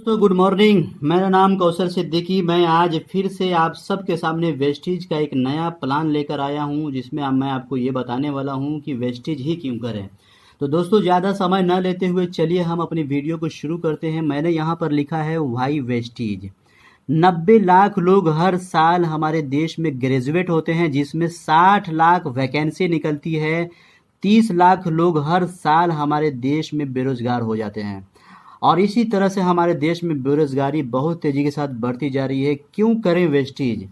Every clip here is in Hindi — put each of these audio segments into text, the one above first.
दोस्तों गुड मॉर्निंग। मेरा नाम कौशल सिद्दीकी। मैं आज फिर से आप सबके सामने वेस्टीज का एक नया प्लान लेकर आया हूं, जिसमें अब मैं आपको ये बताने वाला हूं कि वेस्टीज ही क्यों करें। तो दोस्तों ज़्यादा समय न लेते हुए चलिए हम अपनी वीडियो को शुरू करते हैं। मैंने यहाँ पर लिखा है वाई वेस्टीज। 90 लाख लोग हर साल हमारे देश में ग्रेजुएट होते हैं, जिसमें 60 लाख वैकेंसी निकलती है। 30 लाख लोग हर साल हमारे देश में बेरोजगार हो जाते हैं और इसी तरह से हमारे देश में बेरोजगारी बहुत तेजी के साथ बढ़ती जा रही है। क्यों करें वेस्टीज?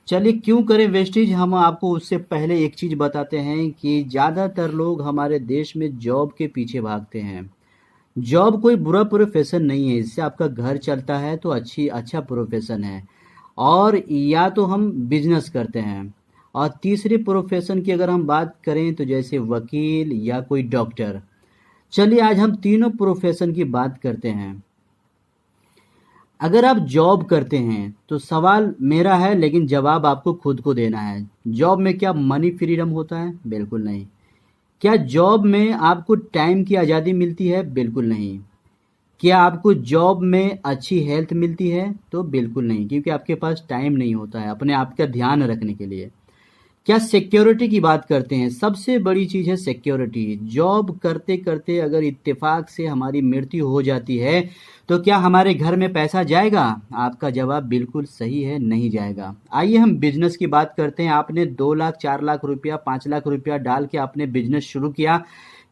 चलिए क्यों करें वेस्टीज, हम आपको उससे पहले एक चीज़ बताते हैं कि ज़्यादातर लोग हमारे देश में जॉब के पीछे भागते हैं। जॉब कोई बुरा प्रोफेशन नहीं है, इससे आपका घर चलता है तो अच्छा प्रोफेशन है। और या तो हम बिजनेस करते हैं, और तीसरे प्रोफेशन की अगर हम बात करें तो जैसे वकील या कोई डॉक्टर। चलिए आज हम तीनों प्रोफेशन की बात करते हैं। अगर आप जॉब करते हैं तो सवाल मेरा है, लेकिन जवाब आपको खुद को देना है। जॉब में क्या मनी फ्रीडम होता है? बिल्कुल नहीं। क्या जॉब में आपको टाइम की आज़ादी मिलती है? बिल्कुल नहीं। क्या आपको जॉब में अच्छी हेल्थ मिलती है? तो बिल्कुल नहीं, क्योंकि आपके पास टाइम नहीं होता है अपने आप का ध्यान रखने के लिए। क्या सिक्योरिटी की बात करते हैं? सबसे बड़ी चीज़ है सिक्योरिटी। जॉब करते करते अगर इत्तेफाक से हमारी मृत्यु हो जाती है तो क्या हमारे घर में पैसा जाएगा? आपका जवाब बिल्कुल सही है, नहीं जाएगा। आइए हम बिजनेस की बात करते हैं। आपने 2 लाख 4 लाख रुपया 5 लाख रुपया डाल के आपने बिजनेस शुरू किया।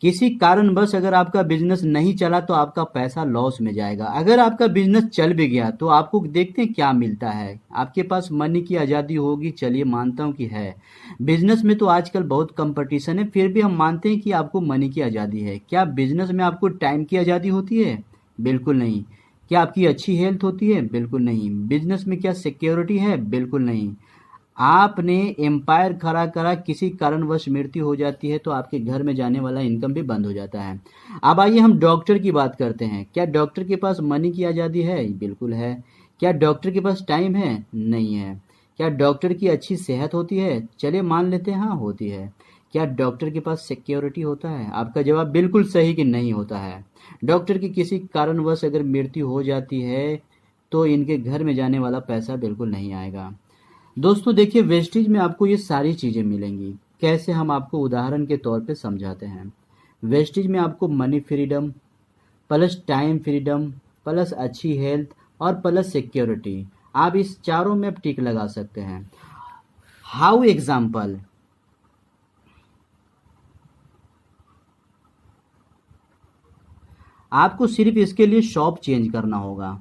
किसी कारणवश अगर आपका बिजनेस नहीं चला तो आपका पैसा लॉस में जाएगा। अगर आपका बिजनेस चल भी गया तो आपको देखते हैं क्या मिलता है। आपके पास मनी की आज़ादी होगी, चलिए मानता हूँ कि है। बिजनेस में तो आजकल बहुत कंपटीशन है, फिर भी हम मानते हैं कि आपको मनी की आज़ादी है। क्या बिजनेस में आपको टाइम की आज़ादी होती है? बिल्कुल नहीं। क्या आपकी अच्छी हेल्थ होती है? बिल्कुल नहीं। बिजनेस में क्या सिक्योरिटी है? बिल्कुल नहीं। आपने एम्पायर खड़ा करा, किसी कारणवश मृत्यु हो जाती है तो आपके घर में जाने वाला इनकम भी बंद हो जाता है। अब आइए हम डॉक्टर की बात करते हैं। क्या डॉक्टर के पास मनी की आज़ादी है? बिल्कुल है। क्या डॉक्टर के पास टाइम है? नहीं है। क्या डॉक्टर की अच्छी सेहत होती है? चलिए मान लेते हैं हाँ होती है। क्या डॉक्टर के पास सिक्योरिटी होता है? आपका जवाब बिल्कुल सही कि नहीं होता है। डॉक्टर की किसी कारणवश अगर मृत्यु हो जाती है तो इनके घर में जाने वाला पैसा बिल्कुल नहीं आएगा। दोस्तों देखिए, वेस्टेज में आपको ये सारी चीज़ें मिलेंगी। कैसे, हम आपको उदाहरण के तौर पे समझाते हैं। वेस्टेज में आपको money freedom plus time freedom plus अच्छी हेल्थ और प्लस सिक्योरिटी, आप इस चारों में आप टिक लगा सकते हैं। हाउ एग्जाम्पल, आपको सिर्फ इसके लिए शॉप चेंज करना होगा।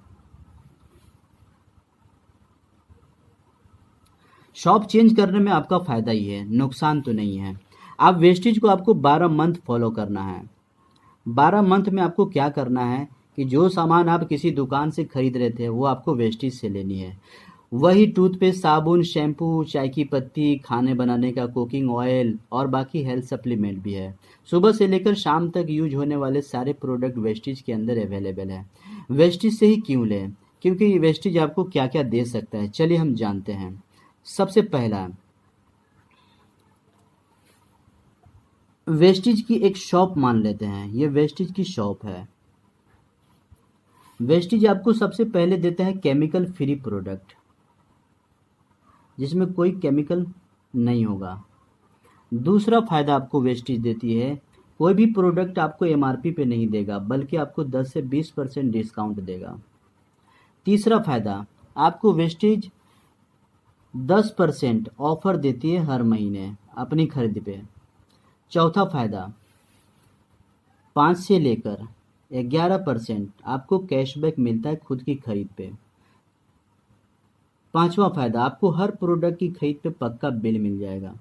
शॉप चेंज करने में आपका फ़ायदा ही है, नुकसान तो नहीं है। आप वेस्टेज को आपको 12 मंथ फॉलो करना है। 12 मंथ में आपको क्या करना है कि जो सामान आप किसी दुकान से खरीद रहे थे वो आपको वेस्टेज से लेनी है। वही टूथपेस्ट, साबुन, शैम्पू, चाय की पत्ती, खाने बनाने का कुकिंग ऑयल और बाकी हेल्थ सप्लीमेंट भी है। सुबह से लेकर शाम तक यूज होने वाले सारे प्रोडक्ट वेस्टेज के अंदर अवेलेबल है। वेस्टेज से ही क्यों लें? क्योंकि वेस्टेज आपको क्या क्या दे सकता है, चलिए हम जानते हैं। सबसे पहला, वेस्टेज की एक शॉप मान लेते हैं। ये वेस्टेज की शॉप है। वेस्टेज आपको सबसे पहले देता है केमिकल फ्री प्रोडक्ट, जिसमें कोई केमिकल नहीं होगा। दूसरा फायदा आपको वेस्टेज देती है, कोई भी प्रोडक्ट आपको एमआरपी पे नहीं देगा, बल्कि आपको 10 से 20% डिस्काउंट देगा। तीसरा फायदा, आपको वेस्टेज 10% ऑफर देती है हर महीने अपनी खरीद पे। चौथा फायदा, 5 से लेकर 11% आपको कैशबैक मिलता है खुद की खरीद पे। पांचवा फायदा, आपको हर प्रोडक्ट की खरीद पे पक्का बिल मिल जाएगा।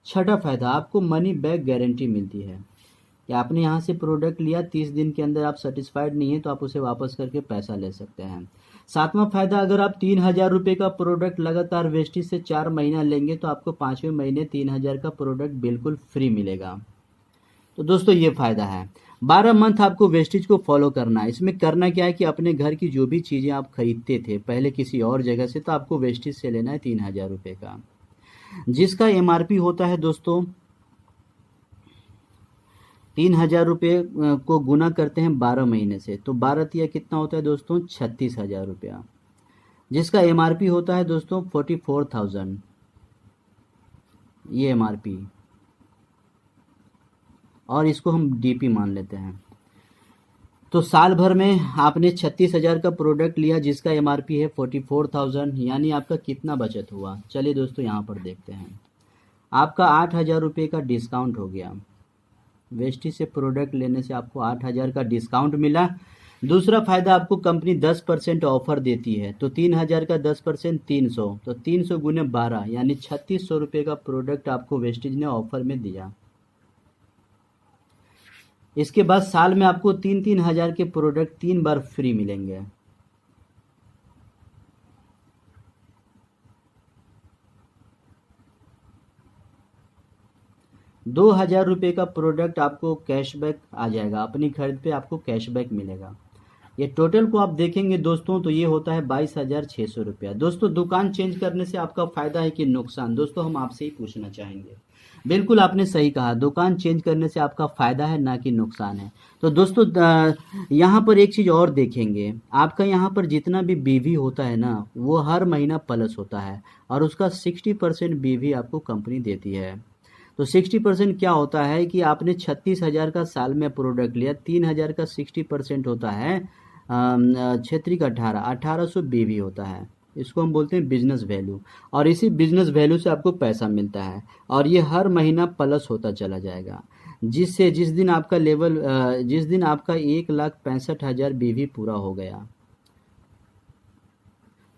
छठा फायदा, आपको मनी बैक गारंटी मिलती है कि आपने यहाँ से प्रोडक्ट लिया, 30 दिन के अंदर आप सेटिस्फाइड नहीं है तो आप उसे वापस करके पैसा ले सकते हैं। सातवां फायदा, अगर आप 3000 रुपये का प्रोडक्ट लगातार वेस्टेज से 4 महीना लेंगे तो आपको 5वें महीने 3000 का प्रोडक्ट बिल्कुल फ्री मिलेगा। तो दोस्तों ये फायदा है। 12 मंथ आपको वेस्टेज को फॉलो करना है। इसमें करना क्या है कि अपने घर की जो भी चीज़ें आप खरीदते थे पहले किसी और जगह से, तो आपको वेस्टेज से लेना है 3000 रुपये का, जिसका एमआरपी होता है दोस्तों ₹3000 को गुना करते हैं 12 महीने से, तो 12 तिया कितना होता है दोस्तों? 36,000 रुपया, जिसका एमआरपी होता है दोस्तों 44,000। ये एमआरपी, और इसको हम डीपी मान लेते हैं। तो साल भर में आपने 36,000 का प्रोडक्ट लिया जिसका एमआरपी है 44,000, यानी आपका कितना बचत हुआ? चलिए दोस्तों यहाँ पर देखते हैं। आपका 8,000 रुपये का डिस्काउंट हो गया। वेस्टी से प्रोडक्ट लेने से आपको 8,000 का डिस्काउंट मिला। दूसरा फायदा, आपको कंपनी 10% ऑफर देती है, तो 3,000 का 10% 300, तो 300 गुने 12 यानी 3600 रुपये का प्रोडक्ट आपको वेस्टीज ने ऑफर में दिया। इसके बाद साल में आपको 3,000 के प्रोडक्ट 3 बार फ्री मिलेंगे। ₹2,000 का प्रोडक्ट आपको कैशबैक आ जाएगा, अपनी खरीद पे आपको कैशबैक मिलेगा। ये टोटल को आप देखेंगे दोस्तों तो ये होता है 22,600 रुपया। दोस्तों दुकान चेंज करने से आपका फायदा है कि नुकसान? दोस्तों हम आपसे ही पूछना चाहेंगे। बिल्कुल आपने सही कहा, दुकान चेंज करने से आपका फायदा है ना कि नुकसान है। तो दोस्तों यहाँ पर एक चीज़ और देखेंगे, आपका यहाँ पर जितना भी बीवी होता है ना वो हर महीना प्लस होता है, और उसका 60% बीवी आपको कंपनी देती है। तो 60% क्या होता है कि आपने 36,000 का साल में प्रोडक्ट लिया, 3,000 का 60% होता है क्षेत्रीय का 1800 बीवी होता है। इसको हम बोलते हैं बिजनेस वैल्यू, और इसी बिजनेस वैल्यू से आपको पैसा मिलता है, और ये हर महीना प्लस होता चला जाएगा, जिससे जिस दिन आपका 1,65,000 बीवी पूरा हो गया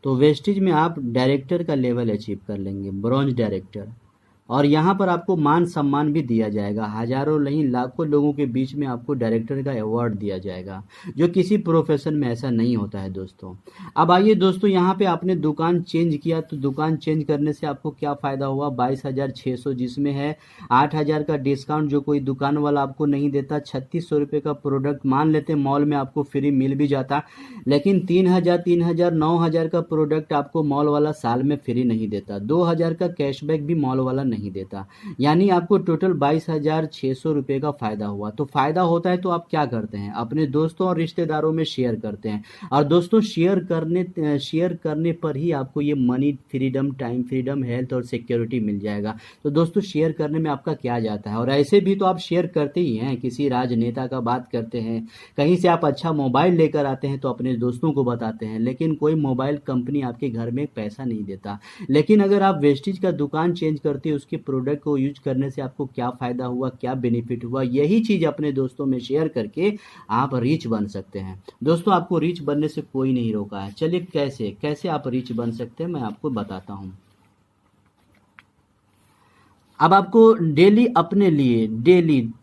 तो वेस्टिज में आप डायरेक्टर का लेवल अचीव कर लेंगे, ब्रॉन्ज डायरेक्टर। और यहाँ पर आपको मान सम्मान भी दिया जाएगा, हजारों नहीं लाखों लोगों के बीच में आपको डायरेक्टर का अवार्ड दिया जाएगा, जो किसी प्रोफेशन में ऐसा नहीं होता है दोस्तों। अब आइए दोस्तों, यहाँ पे आपने दुकान चेंज किया, तो दुकान चेंज करने से आपको क्या फ़ायदा हुआ? 22,600, जिसमें है 8,000 का डिस्काउंट जो कोई दुकान वाला आपको नहीं देता। 3600 रुपये का प्रोडक्ट मान लेते मॉल में आपको फ्री मिल भी जाता, लेकिन 3,000, 9,000 का प्रोडक्ट आपको मॉल वाला साल में फ्री नहीं देता। 2,000 का कैशबैक भी मॉल वाला नहीं देता, यानी आपको टोटल 22,600 रुपये का फायदा हुआ। तो फायदा होता है तो आप क्या करते हैं? अपने दोस्तों और रिश्तेदारों में शेयर करते हैं, और दोस्तों शेयर करने पर ही आपको ये money freedom, time freedom, health और सिक्योरिटी मिल जाएगा। तो दोस्तों शेयर करने में आपका क्या जाता है? और ऐसे भी तो आप शेयर करते ही हैं, किसी राजनेता का बात करते हैं, कहीं से आप अच्छा मोबाइल लेकर आते हैं तो अपने दोस्तों को बताते हैं, लेकिन कोई मोबाइल कंपनी आपके घर में पैसा नहीं देता। लेकिन अगर आप वेस्टिज का दुकान चेंज करते हैं, उसके प्रोडक्ट को यूज करने से आपको क्या फायदा हुआ, क्या बेनिफिट हुआ, यही चीज अपने दोस्तों में शेयर करके आप रिच बन सकते हैं। दोस्तों आपको रिच बनने से कोई नहीं रोका है। चलिए कैसे आप रिच बन सकते हैं मैं आपको बताता हूं। अब आपको डेली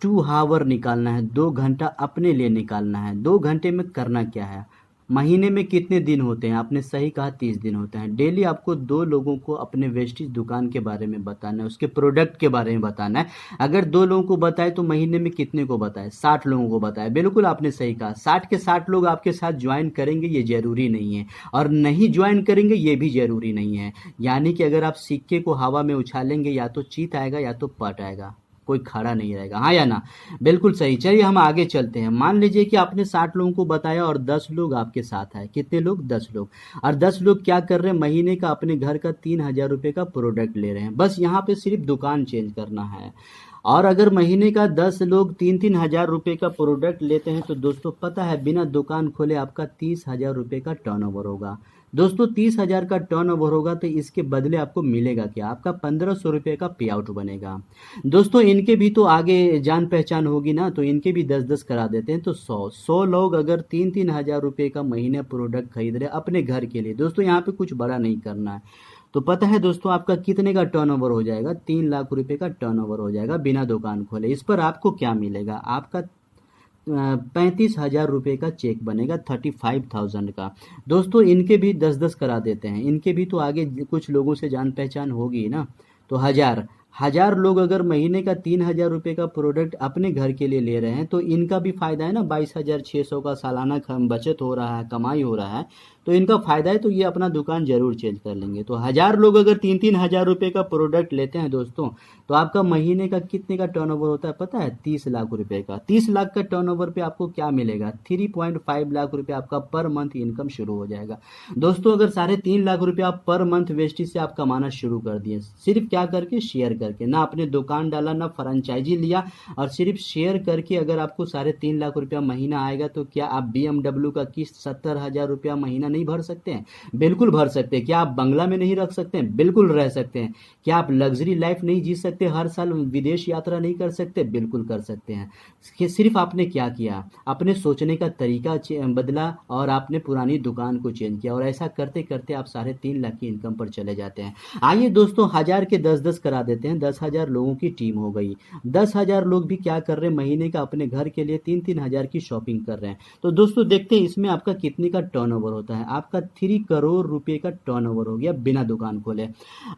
2 आवर निकालना है, 2 घंटा अपने लिए निकालना है। 2 घंटे में करना क्या है? महीने में कितने दिन होते हैं? आपने सही कहा, 30 दिन होते हैं। डेली आपको 2 लोगों को अपने वेस्टिज दुकान के बारे में बताना है, उसके प्रोडक्ट के बारे में बताना है। अगर 2 लोगों को बताए तो महीने में कितने को बताए? 60 लोगों को बताए। बिल्कुल आपने सही कहा, 60 के 60 लोग आपके साथ ज्वाइन करेंगे ये जरूरी नहीं है, और नहीं ज्वाइन करेंगे ये भी जरूरी नहीं है। यानी कि अगर आप सिक्के को हवा में उछालेंगे या तो जीत आएगा या तो पट आएगा, कोई खड़ा नहीं रहेगा। हाँ या ना? बिल्कुल सही। चलिए हम आगे चलते हैं। मान लीजिए कि आपने 60 लोगों को बताया और 10 लोग आपके साथ आए। कितने लोग? 10 लोग। और 10 लोग क्या कर रहे हैं? महीने का अपने घर का 3,000 रुपये का प्रोडक्ट ले रहे हैं। बस यहाँ पे सिर्फ दुकान चेंज करना है। और अगर महीने का 10 लोग 3,000 रुपये का प्रोडक्ट लेते हैं तो दोस्तों पता है बिना दुकान खोले आपका 30,000 रुपये का टर्नओवर होगा। दोस्तों 30,000 का टर्नओवर होगा तो इसके बदले आपको मिलेगा क्या? आपका 1,500 रुपये का पे आउट बनेगा। दोस्तों इनके भी तो आगे जान पहचान होगी ना, तो इनके भी 10-10 करा देते हैं, तो 100 लोग अगर 3,000 रुपये का महीने प्रोडक्ट खरीद रहे अपने घर के लिए। दोस्तों यहाँ पे कुछ बड़ा नहीं करना है। तो पता है दोस्तों आपका कितने का टर्नओवर हो जाएगा? 3 लाख रुपए का टर्नओवर हो जाएगा बिना दुकान खोले। इस पर आपको क्या मिलेगा? आपका 35,000 रुपये का चेक बनेगा, 35,000 का। दोस्तों इनके भी 10-10 करा देते हैं, इनके भी तो आगे कुछ लोगों से जान पहचान होगी ना। तो 1000 लोग अगर महीने का 3000 रुपये का प्रोडक्ट अपने घर के लिए ले रहे हैं तो इनका भी फायदा है ना। 22,600 का सालाना बचत हो रहा है, कमाई हो रहा है, तो इनका फायदा है, तो ये अपना दुकान जरूर चेंज कर लेंगे। तो 1000 लोग अगर 3-3 हज़ार रुपये का प्रोडक्ट लेते हैं दोस्तों, तो आपका महीने का कितने का टर्नओवर होता है पता है? 30 लाख रुपए का। 30 लाख का टर्नओवर पे आपको क्या मिलेगा? 3.5 लाख रुपए आपका पर मंथ इनकम शुरू हो जाएगा। दोस्तों अगर 3.5 लाख रुपए आप पर मंथ वेस्टेज से आप कमाना शुरू कर दिए, सिर्फ क्या करके? शेयर करके। ना आपने दुकान डाला, ना फ्रेंचाइजी लिया, और सिर्फ शेयर करके अगर आपको 3.5 लाख रुपया महीना आएगा, तो क्या आप BMW का किस्त 70,000 रुपया महीना नहीं भर सकते हैं? बिल्कुल भर सकते हैं। क्या आप बंगला में नहीं रख सकते हैं? बिल्कुल रह सकते हैं। क्या आप लग्जरी लाइफ नहीं जी सकते, हर साल विदेश यात्रा नहीं कर सकते? बिल्कुल कर सकते हैं। सिर्फ आपने क्या किया? अपने सोचने का तरीका बदला और आपने पुरानी दुकान को चेंज किया, और ऐसा करते करते आप 3.5 लाख की इनकम पर चले जाते हैं। आइए दोस्तों 1000 के 10-10 करा देते हैं। 10,000 लोगों की टीम हो गई। 10,000 लोग भी क्या कर रहे हैं? महीने का अपने घर के लिए 3-3 हज़ार की शॉपिंग कर रहे हैं। तो दोस्तों देखते हैं इसमें आपका कितने का टर्नओवर होता है। आपका 3 करोड़ रुपए का टर्नओवर हो गया बिना दुकान खोले।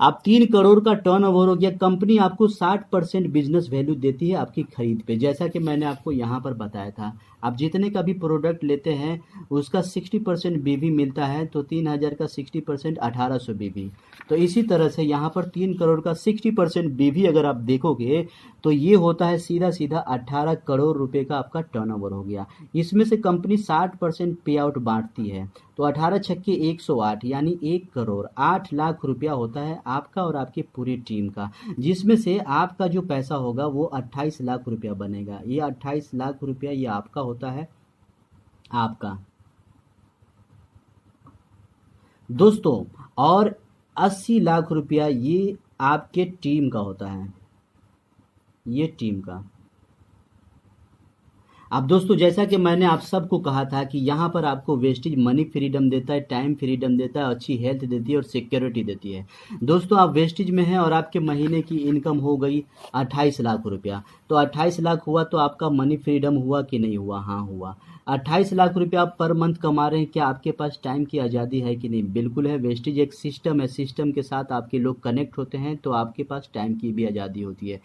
आप 3 करोड़ का टर्नओवर हो गया। कंपनी आपको 60% बिजनेस वैल्यू देती है आपकी खरीद पे, जैसा कि मैंने आपको यहाँ पर बताया था। आप जितने का भी प्रोडक्ट लेते हैं उसका 60% बीवी मिलता है, तो 3,000 का 60% 1800 बीवी। तो इसी तरह से यहाँ पर 3 करोड़ का 60% बीवी अगर आप देखोगे तो ये होता है सीधा सीधा 18 करोड़ रुपए का आपका टर्नओवर हो गया। इसमें से कंपनी 60% पे आउट बांटती है, तो 18 छक्के 108 यानी 1 करोड़ 8 लाख रुपया होता है आपका और आपकी पूरी टीम का, जिसमें से आपका जो पैसा होगा वो 28 लाख रुपया बनेगा। ये 28 लाख रुपया ये आपका होता है, आपका दोस्तों। और 80 लाख रुपया ये आपके टीम का होता है, ये टीम का। अब दोस्तों जैसा कि मैंने आप सबको कहा था कि यहाँ पर आपको वेस्टेज मनी फ्रीडम देता है, टाइम फ्रीडम देता है, अच्छी हेल्थ देती है और सिक्योरिटी देती है। दोस्तों आप वेस्टेज में हैं और आपके महीने की इनकम हो गई 28 लाख रुपया, तो 28 लाख हुआ तो आपका मनी फ्रीडम हुआ कि नहीं हुआ? हाँ हुआ। 28 लाख रुपया आप पर मंथ कमा रहे हैं, क्या आपके पास टाइम की आज़ादी है कि नहीं? बिल्कुल है। वेस्टेज एक सिस्टम है, सिस्टम के साथ आपके लोग कनेक्ट होते हैं तो आपके पास टाइम की भी आज़ादी होती है।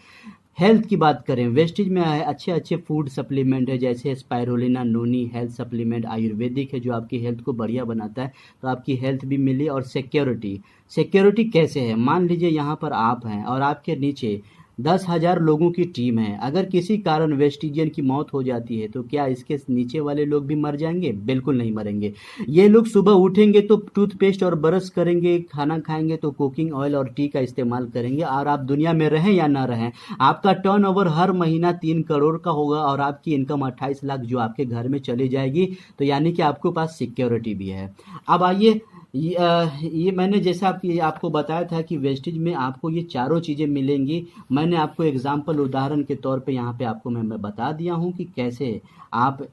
हेल्थ की बात करें, वेस्टेज में है अच्छे अच्छे फूड सप्लीमेंट है, जैसे स्पायरुलिना नोनी हेल्थ सप्लीमेंट आयुर्वेदिक है जो आपकी हेल्थ को बढ़िया बनाता है, तो आपकी हेल्थ भी मिली। और सिक्योरिटी, सिक्योरिटी कैसे है? मान लीजिए यहाँ पर आप हैं और आपके नीचे 10,000 लोगों की टीम है। अगर किसी कारण वेस्टिजियन की मौत हो जाती है तो क्या इसके नीचे वाले लोग भी मर जाएंगे? बिल्कुल नहीं मरेंगे। ये लोग सुबह उठेंगे तो टूथपेस्ट और ब्रश करेंगे, खाना खाएंगे तो कुकिंग ऑयल और टी का इस्तेमाल करेंगे, और आप दुनिया में रहें या ना रहें आपका टर्नओवर हर महीना 3 करोड़ का होगा और आपकी इनकम 28 लाख जो आपके घर में चली जाएगी। तो यानी कि आपके पास सिक्योरिटी भी है। अब आइए ये मैंने जैसा आपको बताया था कि वेस्टेज में आपको ये चारों चीज़ें मिलेंगी। मैंने आपको एग्जाम्पल उदाहरण के तौर पे यहाँ पे आपको मैं बता दिया हूँ कि कैसे आप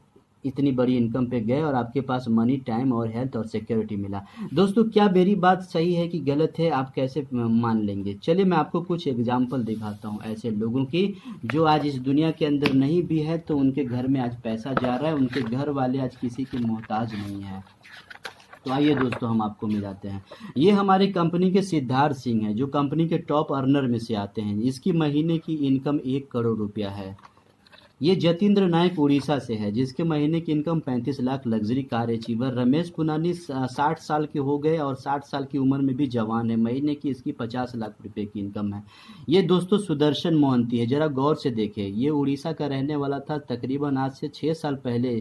इतनी बड़ी इनकम पे गए और आपके पास मनी, टाइम और हेल्थ और सिक्योरिटी मिला। दोस्तों क्या मेरी बात सही है कि गलत है, आप कैसे मान लेंगे? चलिए मैं आपको कुछ एग्जाम्पल दिखाता हूँ ऐसे लोगों की जो आज इस दुनिया के अंदर नहीं भी है, तो उनके घर में आज पैसा जा रहा है, उनके घर वाले आज किसी के मोहताज नहीं है। तो आइए दोस्तों हम आपको मिलाते हैं। ये हमारी कंपनी के सिद्धार्थ सिंह हैं जो कंपनी के टॉप अर्नर में से आते हैं। इसकी महीने की इनकम 1 करोड़ रुपया है। ये जतींद्र नायक उड़ीसा से है जिसके महीने की income 35 lakh. Luxury car achiever Ramesh Ponnani 60 साल के हो गए और 60 साल की उम्र में भी जवान है। महीने की इसकी 50 लाख रुपए की इनकम है। ये दोस्तों सुदर्शन मोहंती है, जरा गौर से देखें। ये उड़ीसा का रहने वाला था। तकरीबन आज से 6 साल पहले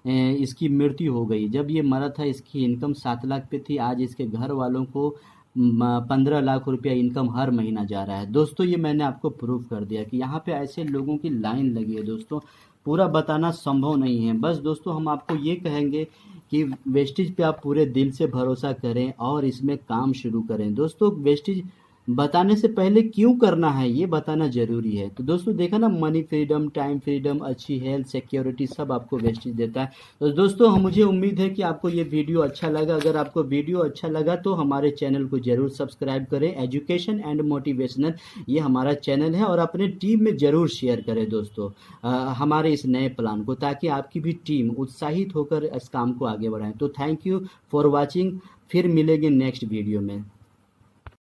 इसकी मृत्यु हो गई। जब ये मरा था इसकी इनकम 7 लाख पे थी। आज इसके घर वालों को 15 लाख रुपया इनकम हर महीना जा रहा है। दोस्तों ये मैंने आपको प्रूव कर दिया कि यहाँ पे ऐसे लोगों की लाइन लगी है। दोस्तों पूरा बताना संभव नहीं है, बस दोस्तों हम आपको ये कहेंगे कि वेस्टेज पे आप पूरे दिल से भरोसा करें और इसमें काम शुरू करें। दोस्तों वेस्टेज बताने से पहले क्यों करना है ये बताना जरूरी है। तो दोस्तों देखा ना, मनी फ्रीडम, टाइम फ्रीडम, अच्छी हेल्थ, सिक्योरिटी सब आपको वेस्टेज देता है। तो दोस्तों मुझे उम्मीद है कि आपको ये वीडियो अच्छा लगा। अगर आपको वीडियो अच्छा लगा तो हमारे चैनल को जरूर सब्सक्राइब करें। एजुकेशन एंड मोटिवेशनल ये हमारा चैनल है और अपने टीम में जरूर शेयर करें दोस्तों हमारे इस नए प्लान को, ताकि आपकी भी टीम उत्साहित होकर इस काम को आगे बढ़ाएं। तो थैंक यू फॉर वॉचिंग। फिर मिलेंगे नेक्स्ट वीडियो में।